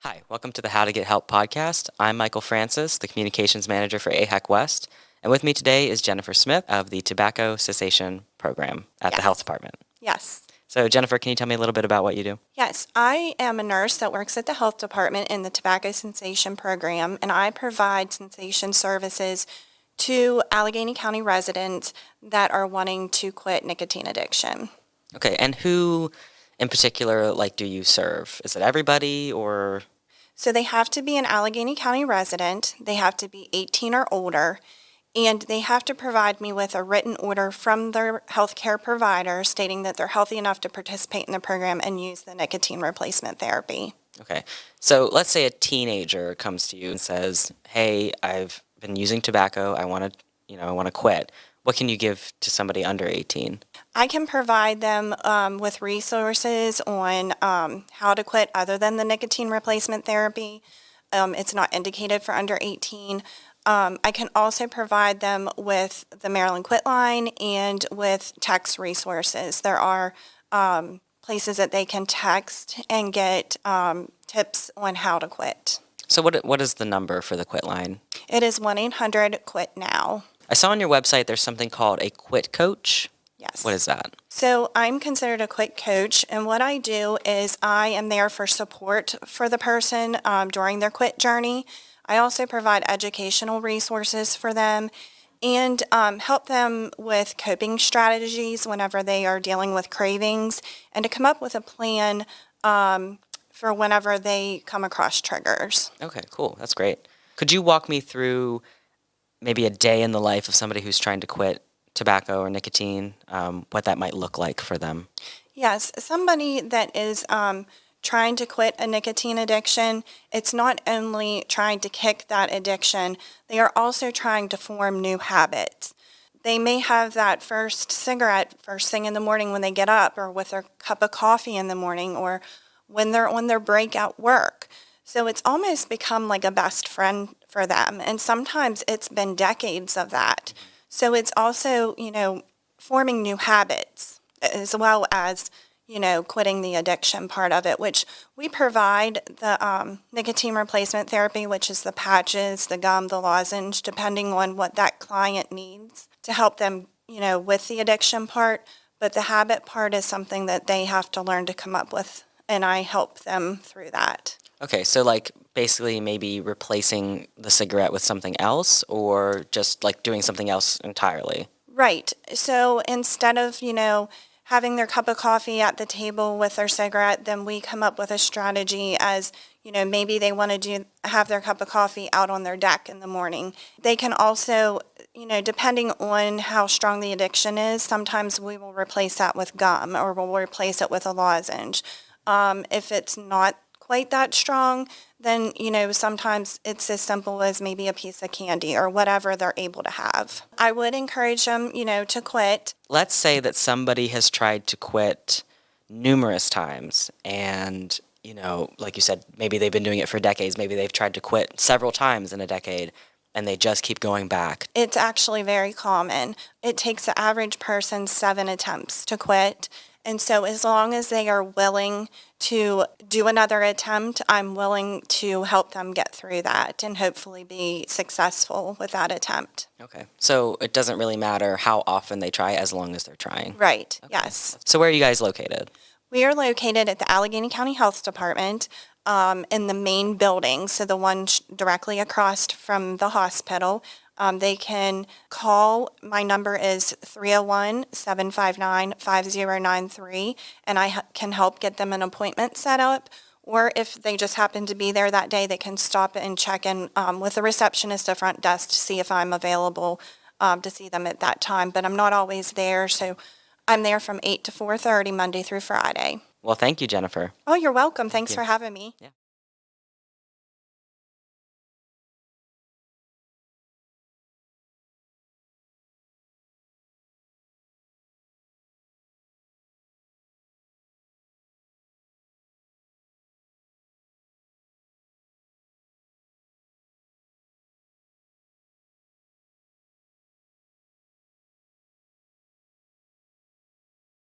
Hi, welcome to the How to Get Help podcast. I'm Michael Francis, the communications manager for AHEC West, and with me today is Jennifer Smith of the Tobacco Cessation Program at the Health Yes. Department. Yes. So, Jennifer, can you tell me a little bit about what you do? Yes. I am a nurse that works at the health department in the Tobacco Cessation program, and I provide cessation services to Allegany County residents that are wanting to quit nicotine addiction. Okay, and who in particular, do you serve? Is it everybody or? So they have to be an Allegany County resident, they have to be 18 or older, and they have to provide me with a written order from their healthcare provider stating that they're healthy enough to participate in the program and use the nicotine replacement therapy. Okay, so let's say a teenager comes to you and says, "Hey, I've been using tobacco. I want to quit." What can you give to somebody under 18? I can provide them with resources on how to quit other than the nicotine replacement therapy. It's not indicated for under 18. I can also provide them with the Maryland Quit Line and with text resources. There are places that they can text and get tips on how to quit. So, what is the number for the quit line? It is 1-800-QUIT-NOW. I saw on your website there's something called a quit coach. Yes. What is that? So I'm considered a quit coach, and what I do is I am there for support for the person during their quit journey. I also provide educational resources for them and help them with coping strategies whenever they are dealing with cravings and to come up with a plan for whenever they come across triggers. Okay, cool. That's great. Could you walk me through maybe a day in the life of somebody who's trying to quit tobacco or nicotine, what that might look like for them? Yes, somebody that is trying to quit a nicotine addiction, it's not only trying to kick that addiction, they are also trying to form new habits. They may have that first cigarette first thing in the morning when they get up, or with their cup of coffee in the morning, or when they're on their break at work. So it's almost become like a best friend for them. And sometimes it's been decades of that. So it's also, forming new habits as well as, quitting the addiction part of it, which we provide the nicotine replacement therapy, which is the patches, the gum, the lozenge, depending on what that client needs to help them, with the addiction part. But the habit part is something that they have to learn to come up with, and I help them through that. Okay, so basically maybe replacing the cigarette with something else or just doing something else entirely. Right. So instead of, having their cup of coffee at the table with their cigarette, then we come up with a strategy as, maybe they want to have their cup of coffee out on their deck in the morning. They can also, depending on how strong the addiction is, sometimes we will replace that with gum or we'll replace it with a lozenge. If it's not quite that strong, then, sometimes it's as simple as maybe a piece of candy or whatever they're able to have. I would encourage them, to quit. Let's say that somebody has tried to quit numerous times and, like you said, maybe they've been doing it for decades. Maybe they've tried to quit several times in a decade and they just keep going back. It's actually very common. It takes the average person 7 attempts to quit. And so as long as they are willing to do another attempt, I'm willing to help them get through that and hopefully be successful with that attempt. Okay. So it doesn't really matter how often they try as long as they're trying. Right. Okay. Yes. So where are you guys located? We are located at the Allegany County Health Department in the main building, so the one directly across from the hospital. They can call. My number is 301-759-5093, and I can help get them an appointment set up. Or if they just happen to be there that day, they can stop and check in with the receptionist at front desk to see if I'm available to see them at that time. But I'm not always there, so I'm there from 8 to 4:30 Monday through Friday. Well, thank you, Jennifer. Oh, you're welcome. Thanks you. for having me. Yeah.